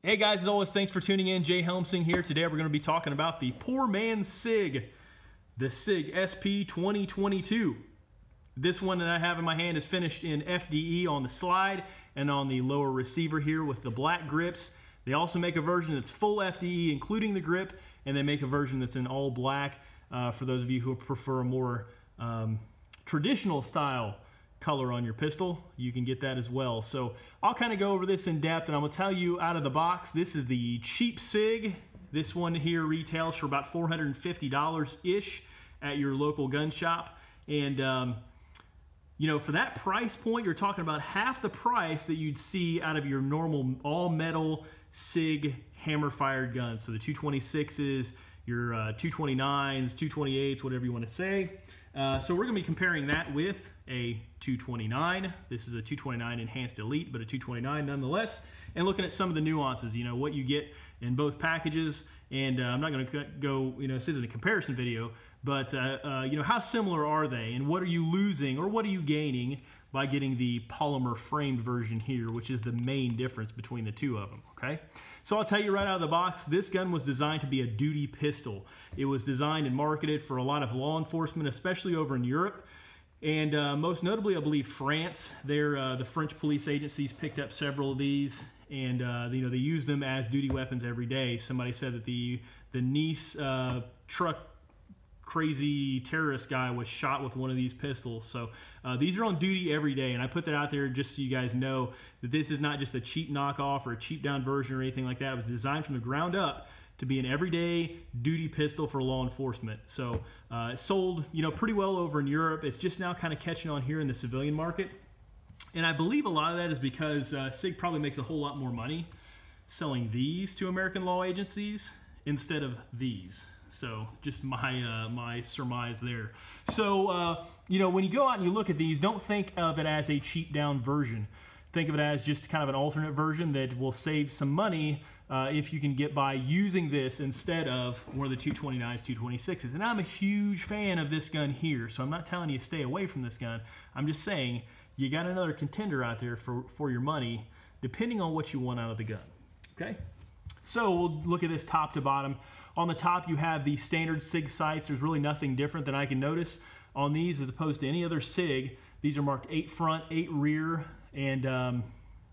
Hey guys, as always, thanks for tuning in. Jay Helmsing here. Today we're going to be talking about the poor man's Sig, the Sig SP2022. This one that I have in my hand is finished in FDE on the slide and on the lower receiver here with the black grips. They also make a version that's full FDE, including the grip, and they make a version that's in all black for those of you who prefer a more traditional style color on your pistol. You can get that as well. So I'll kind of go over this in depth, and I'm going to tell you out of the box, this is the cheap Sig. This one here retails for about $450-ish at your local gun shop. And you know, for that price point, you're talking about half the price that you'd see out of your normal all-metal Sig hammer-fired guns. So the 226s, your 229s, 228s, whatever you want to say. So we're going to be comparing that with a 229. This is a 229 Enhanced Elite, but a 229 nonetheless. And looking at some of the nuances, you know, what you get in both packages. And I'm not going to go, you know, this isn't a comparison video, but, you know, how similar are they? And what are you losing or what are you gaining by getting the polymer framed version here, which is the main difference between the two of them, okay? So I'll tell you right out of the box, this gun was designed to be a duty pistol. It was designed and marketed for a lot of law enforcement, especially over in Europe. And most notably, I believe France. The French police agencies picked up several of these, and you know, they use them as duty weapons every day. Somebody said that the Nice truck crazy terrorist guy was shot with one of these pistols. So these are on duty every day, and I put that out there just so you guys know that this is not just a cheap knockoff or a cheap down version or anything like that. It was designed from the ground up to be an everyday duty pistol for law enforcement. So it's sold, you know, pretty well over in Europe. It's just now kind of catching on here in the civilian market. And I believe a lot of that is because Sig probably makes a whole lot more money selling these to American law agencies instead of these. So just my surmise there. So, you know, when you go out and you look at these, don't think of it as a cheap down version. Think of it as just kind of an alternate version that will save some money if you can get by using this instead of one of the 229s, 226s. And I'm a huge fan of this gun here, so I'm not telling you to stay away from this gun. I'm just saying you got another contender out there for your money, depending on what you want out of the gun, okay? So we'll look at this top to bottom. On the top, you have the standard Sig sights. There's really nothing different that I can notice on these as opposed to any other Sig. These are marked 8 front, 8 rear, and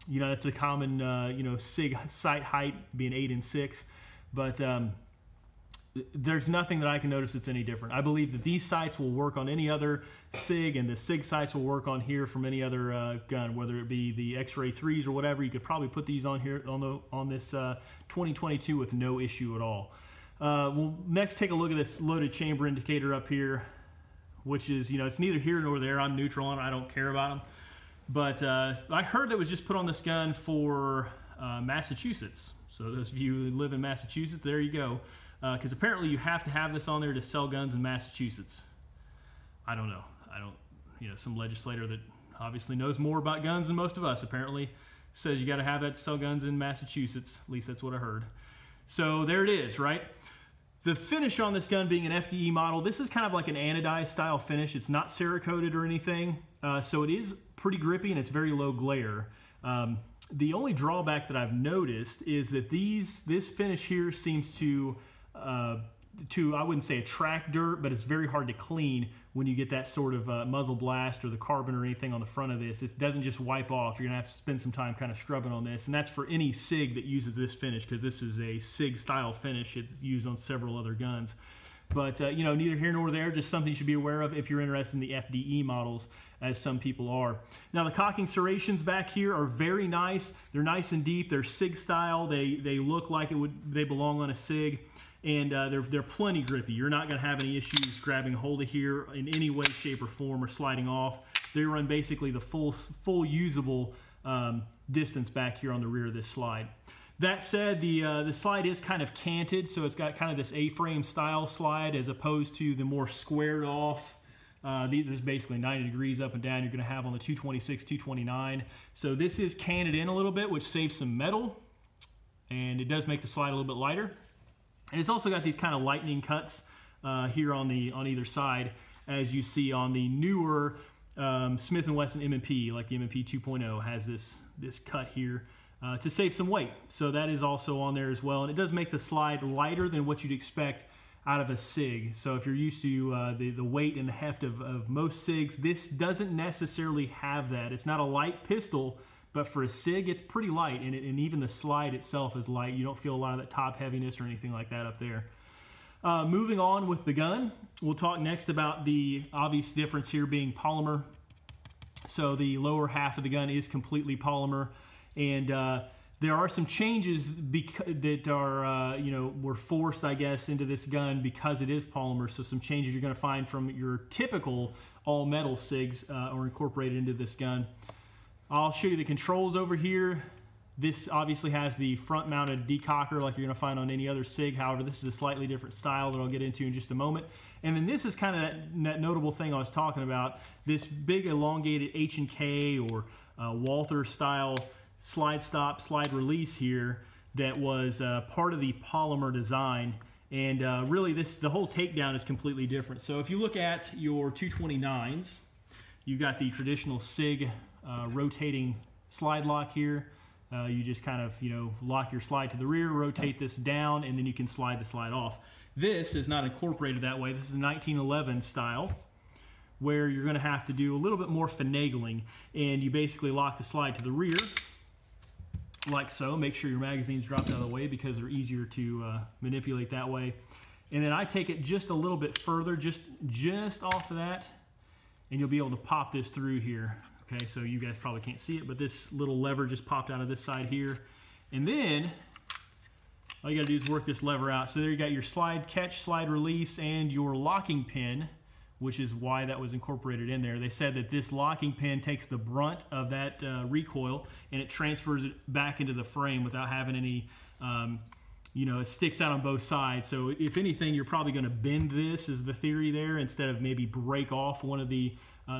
you know, that's a common you know, Sig sight height being 8 and 6. But there's nothing that I can notice that's any different. I believe that these sights will work on any other Sig, and the Sig sights will work on here from any other gun, whether it be the X-Ray 3s or whatever. You could probably put these on here on this 2022 with no issue at all. We'll next take a look at this loaded chamber indicator up here, which is, you know, it's neither here nor there. I'm neutral on it. I don't care about them. But I heard that was just put on this gun for Massachusetts. So those of you who live in Massachusetts, there you go. Because apparently you have to have this on there to sell guns in Massachusetts. I don't know. You know, some legislator that obviously knows more about guns than most of us apparently says you got to have that to sell guns in Massachusetts. At least that's what I heard. So there it is, right? The finish on this gun being an FDE model, this is kind of like an anodized style finish. It's not Cerakoted or anything. So it is pretty grippy and it's very low glare. The only drawback that I've noticed is that this finish here seems to I wouldn't say attract dirt, but it's very hard to clean when you get that sort of muzzle blast or the carbon or anything on the front of this. It doesn't just wipe off. You're gonna have to spend some time kind of scrubbing on this, and that's for any Sig that uses this finish, because this is a Sig style finish. It's used on several other guns. But you know, neither here nor there, just something you should be aware of if you're interested in the FDE models, as some people are. Now the cocking serrations back here are very nice. They're nice and deep. They're Sig style. They look like they belong on a Sig. And they're plenty grippy. You're not going to have any issues grabbing a hold of here in any way, shape, or form, or sliding off. They run basically the full usable distance back here on the rear of this slide. That said, the slide is kind of canted, so it's got kind of this A-frame style slide as opposed to the more squared off. This is basically 90 degrees up and down you're going to have on the 226, 229. So this is canted in a little bit, which saves some metal, and it does make the slide a little bit lighter. And it's also got these kind of lightning cuts here on either side, as you see on the newer Smith & Wesson M&P, like the M&P 2.0 has this cut here to save some weight. So that is also on there as well. And it does make the slide lighter than what you'd expect out of a Sig. So if you're used to the weight and the heft of most Sigs, this doesn't necessarily have that. It's not a light pistol, but for a Sig, it's pretty light, and even the slide itself is light. You don't feel a lot of that top heaviness or anything like that up there. Moving on with the gun, we'll talk next about the obvious difference here being polymer. So the lower half of the gun is completely polymer, and there are some changes that are, were forced, I guess, into this gun because it is polymer. So some changes you're going to find from your typical all-metal Sigs are incorporated into this gun. I'll show you the controls over here. This obviously has the front-mounted decocker like you're going to find on any other Sig. However, this is a slightly different style that I'll get into in just a moment. And then this is kind of that notable thing I was talking about, this big elongated H&K or Walther-style slide stop, slide release here that was part of the polymer design. And really the whole takedown is completely different. So if you look at your 229s, you've got the traditional Sig rotating slide lock here. You just kind of, lock your slide to the rear, rotate this down, and then you can slide the slide off. This is not incorporated that way. This is a 1911 style, where you're going to have to do a little bit more finagling, and you basically lock the slide to the rear, like so. Make sure your magazine's dropped out of the way because they're easier to manipulate that way. And then I take it just a little bit further, just off of that, and you'll be able to pop this through here. Okay, so you guys probably can't see it, but this little lever just popped out of this side here. And then all you gotta do is work this lever out. So there you got your slide catch, slide release, and your locking pin, which is why that was incorporated in there. They said that this locking pin takes the brunt of that recoil and it transfers it back into the frame without having any, it sticks out on both sides. So if anything, you're probably gonna bend this, is the theory there, instead of maybe break off one of the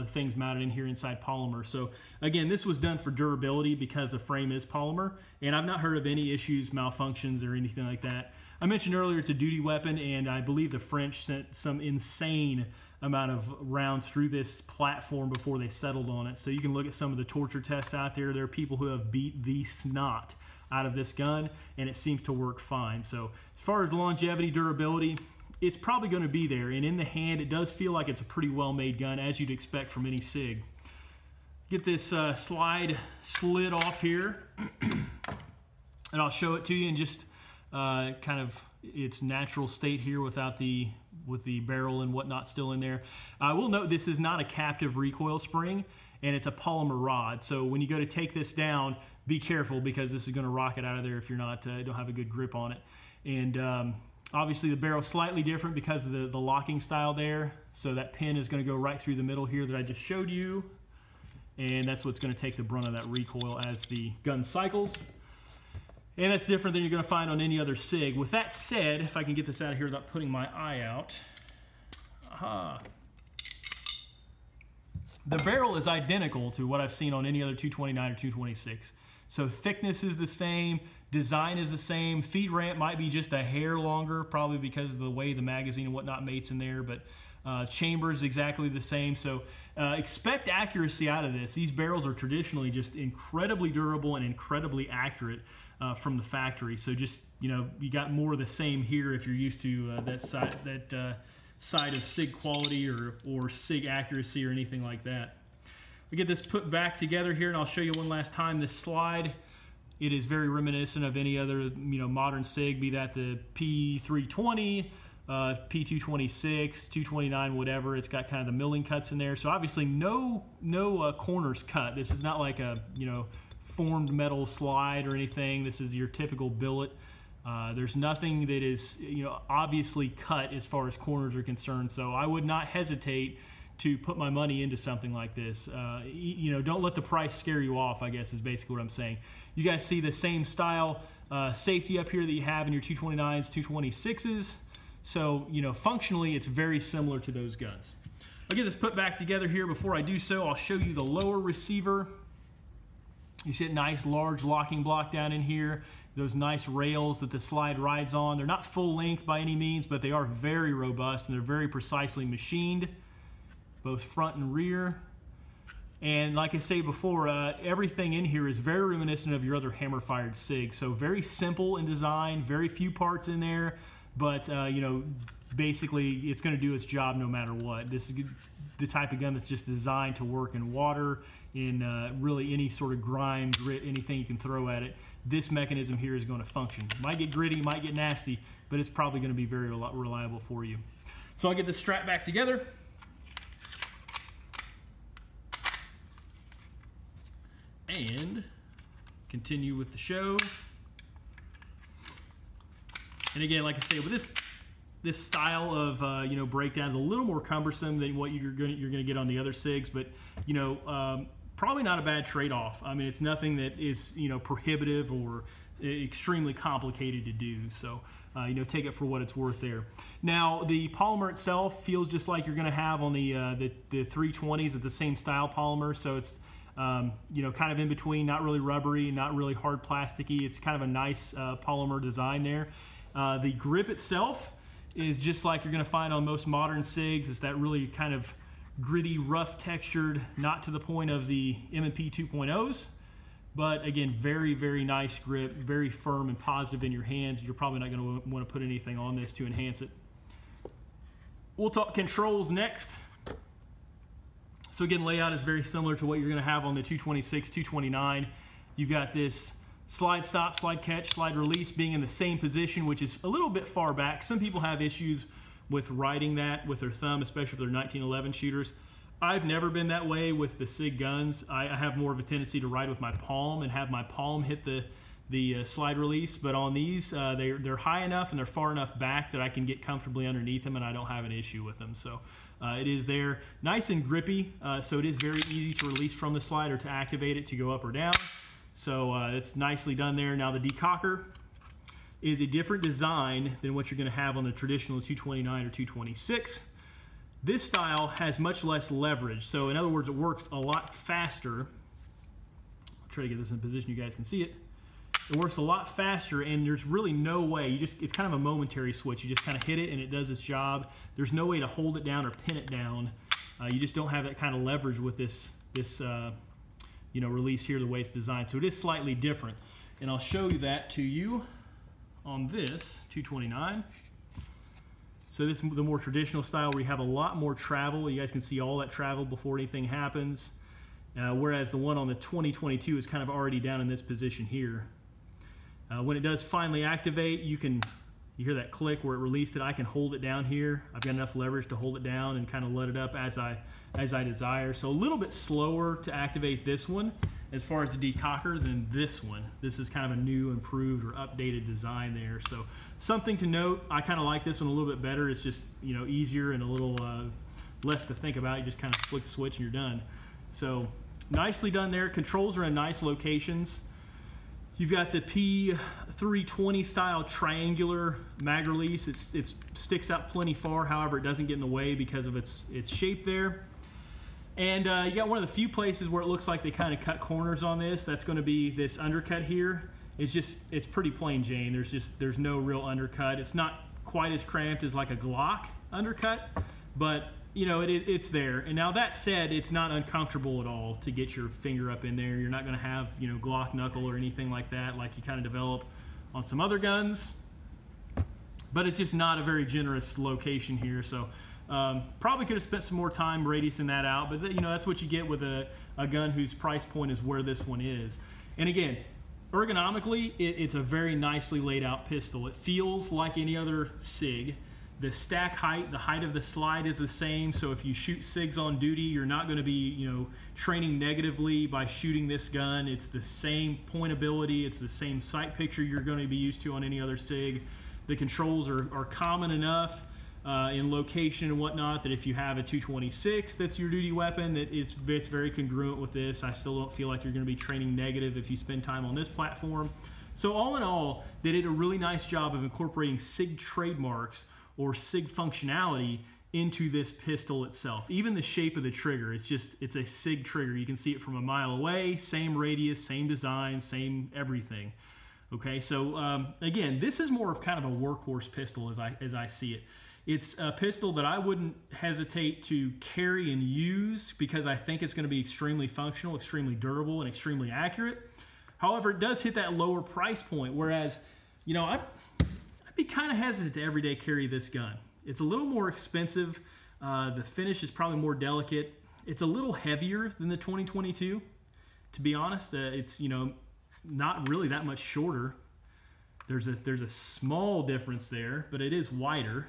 things mounted in here inside polymer. So again, this was done for durability because the frame is polymer, and I've not heard of any issues, malfunctions, or anything like that. I mentioned earlier it's a duty weapon, and I believe the French sent some insane amount of rounds through this platform before they settled on it. So you can look at some of the torture tests out there. There are people who have beat the snot out of this gun, and it seems to work fine. So as far as longevity, durability, it's probably going to be there, and in the hand it does feel like it's a pretty well-made gun, as you'd expect from any Sig. Get this slide slid off here, and I'll show it to you in just kind of its natural state here with the barrel and whatnot still in there. I will note this is not a captive recoil spring, and it's a polymer rod. So when you go to take this down, be careful because this is going to rock it out of there if you're not don't have a good grip on it. And obviously the barrel is slightly different because of the locking style there. So that pin is going to go right through the middle here that I just showed you. And that's what's going to take the brunt of that recoil as the gun cycles. And that's different than you're going to find on any other Sig. With that said, if I can get this out of here without putting my eye out. Aha. The barrel is identical to what I've seen on any other 229 or 226. So thickness is the same, design is the same, feed ramp might be just a hair longer, probably because of the way the magazine and whatnot mates in there, but chamber is exactly the same. So expect accuracy out of this. These barrels are traditionally just incredibly durable and incredibly accurate from the factory. So just, you got more of the same here if you're used to that side of Sig quality or Sig accuracy or anything like that. We get this put back together here, and I'll show you one last time this slide. It is very reminiscent of any other modern Sig, be that the P320, P226, 229, whatever. It's got kind of the milling cuts in there. So obviously no corners cut. This is not like a formed metal slide or anything. This is your typical billet. There's nothing that is obviously cut as far as corners are concerned. So I would not hesitate to put my money into something like this. Don't let the price scare you off, I guess is basically what I'm saying. You guys see the same style safety up here that you have in your 229s, 226s. So, functionally it's very similar to those guns. I'll get this put back together here. Before I do so, I'll show you the lower receiver. You see a nice large locking block down in here. Those nice rails that the slide rides on. They're not full length by any means, but they are very robust and they're very precisely machined, both front and rear. And like I say before, everything in here is very reminiscent of your other hammer-fired SIG. So very simple in design, very few parts in there, but you know, basically it's going to do its job no matter what. This is the type of gun that's just designed to work in water, in really any sort of grime, grit, anything you can throw at it. This mechanism here is going to function. Might get gritty, might get nasty, but it's probably going to be very reliable for you. So I'll get this strap back together. And continue with the show. And again, like I say, with this style of you know, breakdown is a little more cumbersome than what you're gonna get on the other SIGs, but you know, probably not a bad trade-off. I mean, it's nothing that is, you know, prohibitive or extremely complicated to do. So you know, take it for what it's worth there. Now the polymer itself feels just like you're gonna have on the 320s. It's the same style polymer, so it's you know, kind of in between, not really rubbery, not really hard plasticky. It's kind of a nice polymer design there. The grip itself is just like you're going to find on most modern SIGs. It's that really kind of gritty, rough textured, not to the point of the M&P 2.0s, but again, very, very nice grip, very firm and positive in your hands. You're probably not going to want to put anything on this to enhance it. We'll talk controls next. So again, layout is very similar to what you're going to have on the 226, 229. You've got this slide stop, slide catch, slide release being in the same position, which is a little bit far back. Some people have issues with riding that with their thumb, especially if they're 1911 shooters. I've never been that way with the SIG guns. I have more of a tendency to ride with my palm and have my palm hit the slide release, but on these, they're high enough and they're far enough back that I can get comfortably underneath them and I don't have an issue with them. So it is there, nice and grippy, so it is very easy to release from the slide or to activate it to go up or down. So it's nicely done there. Now the decocker is a different design than what you're going to have on the traditional 229 or 226. This style has much less leverage, so in other words, it works a lot faster. I'll try to get this in a position you guys can see it. It works a lot faster, and there's really no way, it's kind of a momentary switch. You just kind of hit it and it does its job. There's no way to hold it down or pin it down. You just don't have that kind of leverage with this you know, release here, the way it's designed. So it is slightly different, and I'll show you that to you on this 229. So this is the more traditional style where you have a lot more travel. You guys can see all that travel before anything happens, whereas the one on the 2022 is kind of already down in this position here. When it does finally activate, you hear that click where it released it. I can hold it down here. I've got enough leverage to hold it down and kind of let it up as I desire. So a little bit slower to activate this one as far as the decocker than this one. This is kind of a new, improved, or updated design there. So something to note, I kind of like this one a little bit better. It's just, you know, easier and a little less to think about. You just kind of flick the switch and you're done. So nicely done there. Controls are in nice locations. You've got the P320 style triangular mag release. It sticks out plenty far, however it doesn't get in the way because of its shape there. And you got one of the few places where it looks like they kind of cut corners on this. That's going to be this undercut here. It's pretty plain Jane. There's no real undercut. It's not quite as cramped as like a Glock undercut, but you know, it's there. And now that said, it's not uncomfortable at all to get your finger up in there. You're not going to have, you know, Glock knuckle or anything like that, like you kind of develop on some other guns. But it's just not a very generous location here. So probably could have spent some more time radiusing that out. But you know, that's what you get with a gun whose price point is where this one is. And again, ergonomically, it's a very nicely laid out pistol. It feels like any other SIG. The stack height, the height of the slide is the same, so if you shoot SIGs on duty, you're not going to be, you know, training negatively by shooting this gun. It's the same pointability, it's the same sight picture you're going to be used to on any other SIG. The controls are common enough in location and whatnot that if you have a 226 that's your duty weapon, that it's very congruent with this. I still don't feel like you're going to be training negative if you spend time on this platform. So all in all, they did a really nice job of incorporating SIG trademarks or SIG functionality into this pistol itself. Even the shape of the trigger, it's a SIG trigger. You can see it from a mile away, same radius, same design, same everything. Okay, so again, this is more of kind of a workhorse pistol as I see it. It's a pistol that I wouldn't hesitate to carry and use because I think it's going to be extremely functional, extremely durable, and extremely accurate. However, it does hit that lower price point, whereas, you know, I'd be kind of hesitant to everyday carry this gun. It's a little more expensive. The finish is probably more delicate. It's a little heavier than the 2022. To be honest, it's, you know, not really that much shorter. There's a small difference there, but it is wider.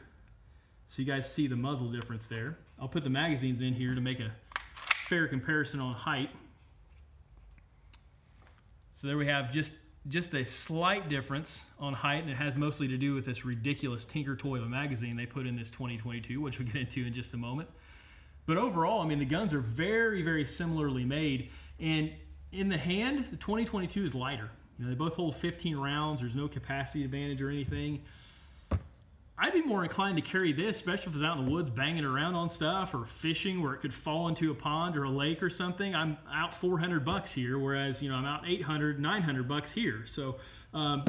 So you guys see the muzzle difference there. I'll put the magazines in here to make a fair comparison on height. So there we have just a slight difference on height, and it has mostly to do with this ridiculous tinker toy of a magazine they put in this 2022, which we'll get into in just a moment. But overall, I mean, the guns are very, very similarly made, and in the hand, the 2022 is lighter. You know, they both hold 15 rounds. There's no capacity advantage or anything. I'd be more inclined to carry this, especially if it's out in the woods banging around on stuff or fishing where it could fall into a pond or a lake or something. I'm out $400 here, whereas, you know, I'm out 800, 900 bucks here. So,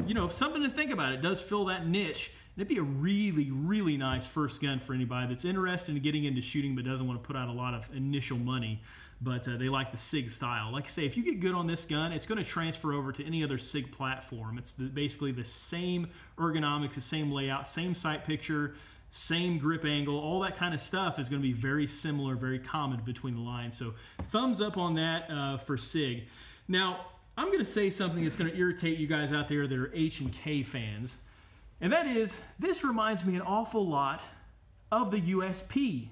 you know, something to think about. It does fill that niche. And it'd be a really, really nice first gun for anybody that's interested in getting into shooting but doesn't want to put out a lot of initial money. But they like the Sig style. Like I say, if you get good on this gun, it's going to transfer over to any other Sig platform. It's basically the same ergonomics, the same layout, same sight picture, same grip angle, all that kind of stuff is going to be very similar, very common between the lines. So thumbs up on that for Sig. Now, I'm going to say something that's going to irritate you guys out there that are H&K fans. And that is, this reminds me an awful lot of the USP.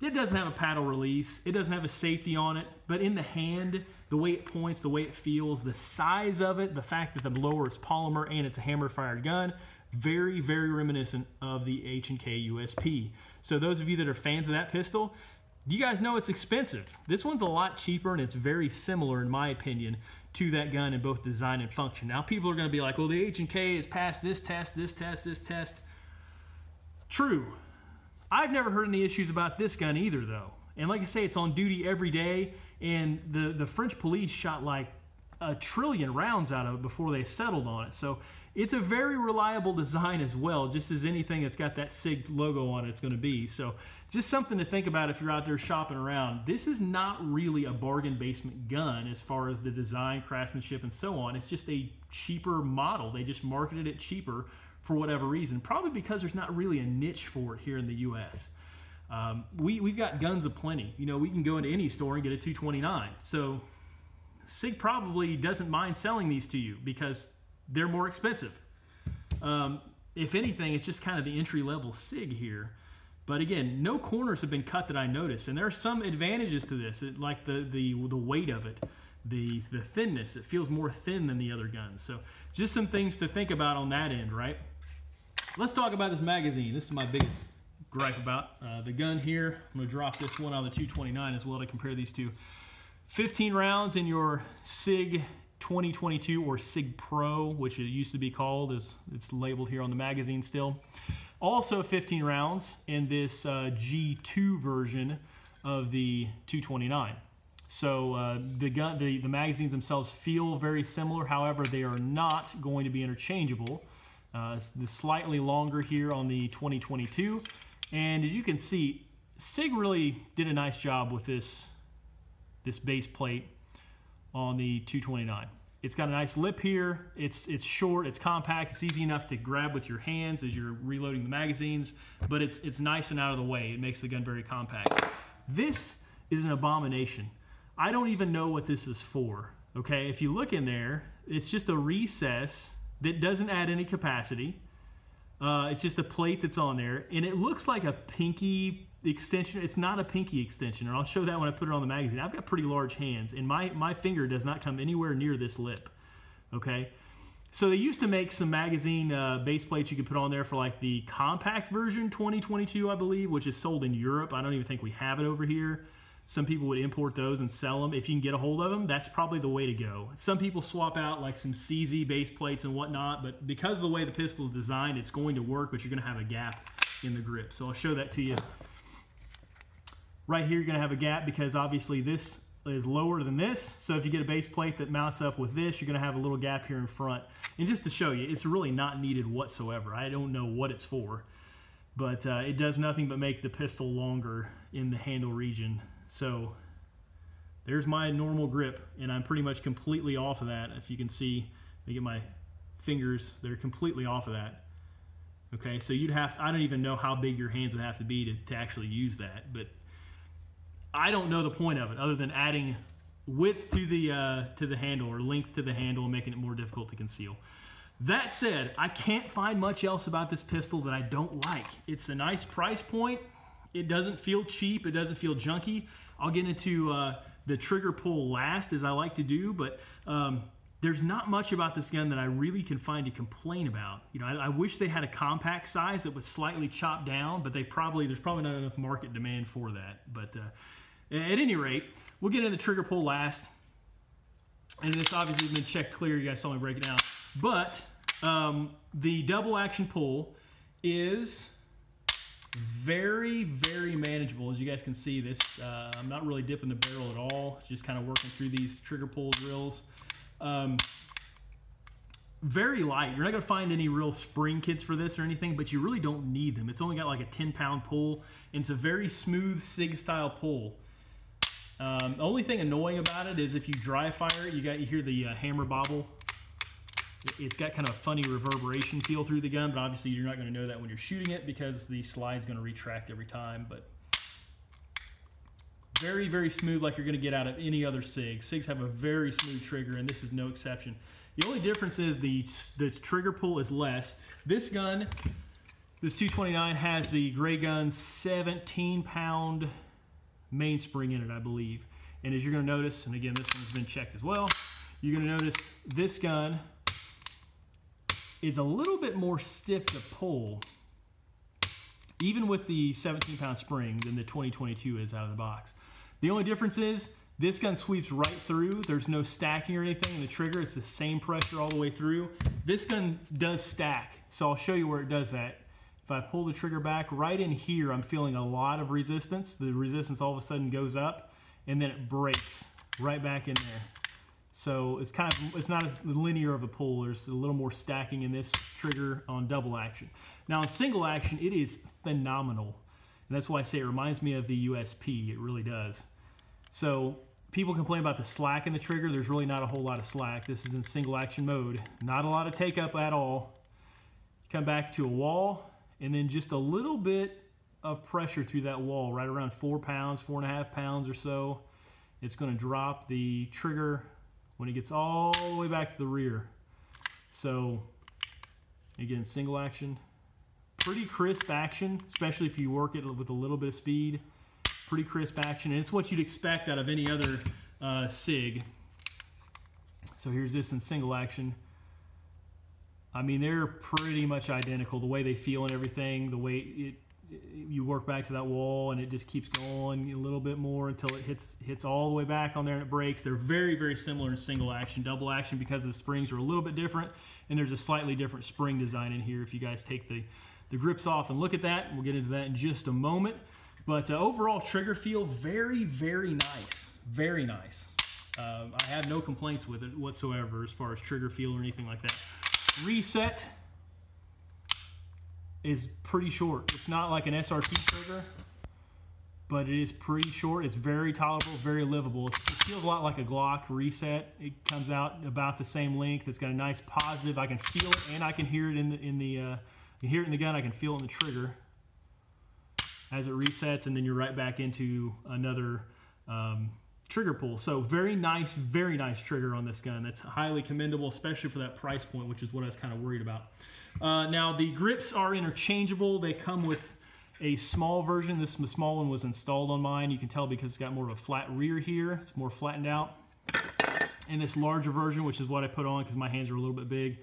It doesn't have a paddle release. It doesn't have a safety on it. But in the hand, the way it points, the way it feels, the size of it, the fact that the blower is polymer and it's a hammer-fired gun, very, very reminiscent of the H&K USP. So those of you that are fans of that pistol, you guys know it's expensive. This one's a lot cheaper, and it's very similar, in my opinion, to that gun in both design and function. Now, people are going to be like, well, the H&K has passed this test, this test, this test. True. I've never heard any issues about this gun either, though. And like I say, it's on duty every day, and the French police shot like 1 trillion rounds out of it before they settled on it. So it's a very reliable design as well, just as anything that's got that Sig logo on it is going to be. So just something to think about if you're out there shopping around. This is not really a bargain basement gun as far as the design, craftsmanship, and so on. It's just a cheaper model. They just marketed it cheaper for whatever reason, probably because there's not really a niche for it here in the US. We've got guns aplenty. You know, we can go into any store and get a 229. So Sig probably doesn't mind selling these to you because they're more expensive. If anything, it's just kind of the entry-level Sig here. But again, no corners have been cut that I noticed, and there are some advantages to this, like the weight of it, the thinness. It feels more thin than the other guns. So just some things to think about on that end, right? Let's talk about this magazine. This is my biggest gripe about the gun here. I'm going to drop this one on the 229 as well to compare these two. 15 rounds in your Sig 2022 or Sig Pro, which it used to be called, as it's labeled here on the magazine still. Also 15 rounds in this G2 version of the 229. So the magazines themselves feel very similar. However, they are not going to be interchangeable. It's slightly longer here on the 2022. And as you can see, Sig really did a nice job with this base plate on the 229. It's got a nice lip here. It's short, it's compact, it's easy enough to grab with your hands as you're reloading the magazines, but it's nice and out of the way. It makes the gun very compact. This is an abomination. I don't even know what this is for, okay? If you look in there, it's just a recess that doesn't add any capacity. It's just a plate that's on there, and it looks like a pinky extension. It's not a pinky extension, and I'll show that when I put it on the magazine. I've got pretty large hands, and my finger does not come anywhere near this lip, okay? So they used to make some magazine base plates you could put on there for like the compact version 2022, I believe, which is sold in Europe. I don't even think we have it over here. Some people would import those and sell them. If you can get a hold of them, that's probably the way to go. Some people swap out like some CZ base plates and whatnot, but because of the way the pistol is designed, it's going to work, but you're going to have a gap in the grip. So I'll show that to you. Right here, you're going to have a gap because obviously this is lower than this. So if you get a base plate that mounts up with this, you're going to have a little gap here in front. And just to show you, it's really not needed whatsoever. I don't know what it's for. but it does nothing but make the pistol longer in the handle region. So there's my normal grip, and I'm pretty much completely off of that. If you can see, I get my fingers, they're completely off of that. Okay, so you'd have to, I don't even know how big your hands would have to be to actually use that, but I don't know the point of it other than adding width to the handle, or length to the handle, and making it more difficult to conceal. That said, I can't find much else about this pistol that I don't like. It's a nice price point. It doesn't feel cheap. It doesn't feel junky. I'll get into the trigger pull last, as I like to do, but there's not much about this gun that I really can find to complain about. You know, I wish they had a compact size that was slightly chopped down, but there's probably not enough market demand for that. But at any rate, we'll get into the trigger pull last. And this obviously has been checked clear. You guys saw me break it down. But the double action pull is very, very manageable. As you guys can see, this I'm not really dipping the barrel at all. Just kind of working through these trigger pull drills. Very light. You're not going to find any real spring kits for this or anything, but you really don't need them. It's only got like a 10-pound pull, and it's a very smooth SIG style pull. The only thing annoying about it is if you dry fire it, you hear the hammer bobble. It's got kind of a funny reverberation feel through the gun, but obviously you're not going to know that when you're shooting it because the slide's going to retract every time. But very, very smooth, like you're going to get out of any other SIG. SIGs have a very smooth trigger, and this is no exception. The only difference is the trigger pull is less. This gun, this 229, has the Gray Gun 17-pound mainspring in it, I believe. And as you're going to notice, and again, this one's been checked as well, you're going to notice this gun is a little bit more stiff to pull, even with the 17-pound spring, than the 2022 is out of the box. The only difference is this gun sweeps right through. There's no stacking or anything in the trigger. It's the same pressure all the way through. This gun does stack, so I'll show you where it does that. If I pull the trigger back, right in here, I'm feeling a lot of resistance. The resistance all of a sudden goes up, and then it breaks right back in there. So it's not as linear of a pull. There's a little more stacking in this trigger on double action. Now on single action, it is phenomenal. And that's why I say it reminds me of the USP. It really does. So people complain about the slack in the trigger. There's really not a whole lot of slack. This is in single action mode. Not a lot of take up at all. Come back to a wall, and then just a little bit of pressure through that wall, right around 4 pounds, 4.5 pounds or so. It's going to drop the trigger when it gets all the way back to the rear. So again, single action, pretty crisp action, especially if you work it with a little bit of speed. Pretty crisp action, and it's what you'd expect out of any other SIG. So here's this in single action. I mean, they're pretty much identical, the way they feel and everything, the way you work back to that wall, and it just keeps going a little bit more until it hits all the way back on there and it breaks. They're very, very similar in single action. Double action, because the springs are a little bit different, and there's a slightly different spring design in here. If you guys take the grips off and look at that, we'll get into that in just a moment. But overall trigger feel, very, very nice. Very nice. I have no complaints with it whatsoever as far as trigger feel or anything like that. Reset is pretty short. It's not like an SRT trigger, but it is pretty short. It's very tolerable, very livable. It feels a lot like a Glock reset. It comes out about the same length. It's got a nice positive. I can feel it, and I can hear it in the gun. I can feel it in the trigger as it resets, and then you're right back into another trigger pull. So very nice trigger on this gun. That's highly commendable, especially for that price point, which is what I was kind of worried about. Now the grips are interchangeable. They come with a small version. This small one was installed on mine. You can tell because it's got more of a flat rear here. It's more flattened out. And this larger version, which is what I put on because my hands are a little bit big,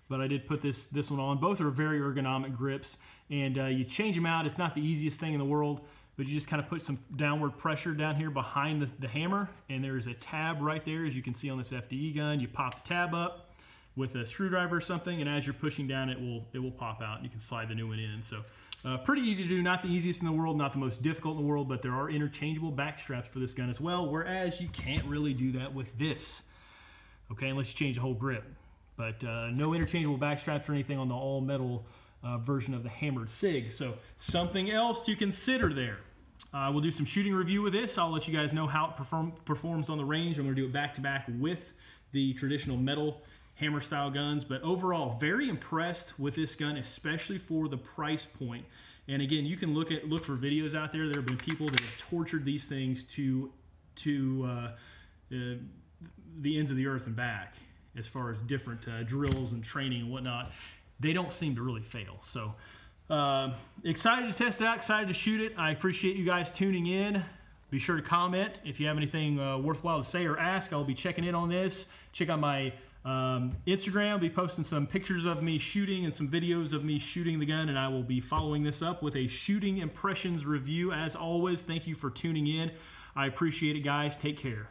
but I did put this one on. Both are very ergonomic grips, and you change them out. It's not the easiest thing in the world, but you just kind of put some downward pressure down here behind the hammer, and there's a tab right there, as you can see on this FDE gun. You pop the tab up with a screwdriver or something, and as you're pushing down, it will pop out, and you can slide the new one in. So pretty easy to do. Not the easiest in the world, not the most difficult in the world, but there are interchangeable back straps for this gun as well, whereas you can't really do that with this, okay, unless you change the whole grip. But no interchangeable back straps or anything on the all-metal version of the hammered Sig. So something else to consider there. We'll do some shooting review with this. I'll let you guys know how it performs on the range. I'm going to do it back to back with the traditional metal hammer style guns, but overall very impressed with this gun, especially for the price point. And again, you can look for videos out there. There have been people that have tortured these things to the ends of the earth and back, as far as different drills and training and whatnot. They don't seem to really fail. So excited to test it out, excited to shoot it. I appreciate you guys tuning in. Be sure to comment if you have anything worthwhile to say or ask. I'll be checking in on this. Check out my Instagram. I'll be posting some pictures of me shooting and some videos of me shooting the gun, and I will be following this up with a shooting impressions review. As always, thank you for tuning in. I appreciate it, guys. Take care.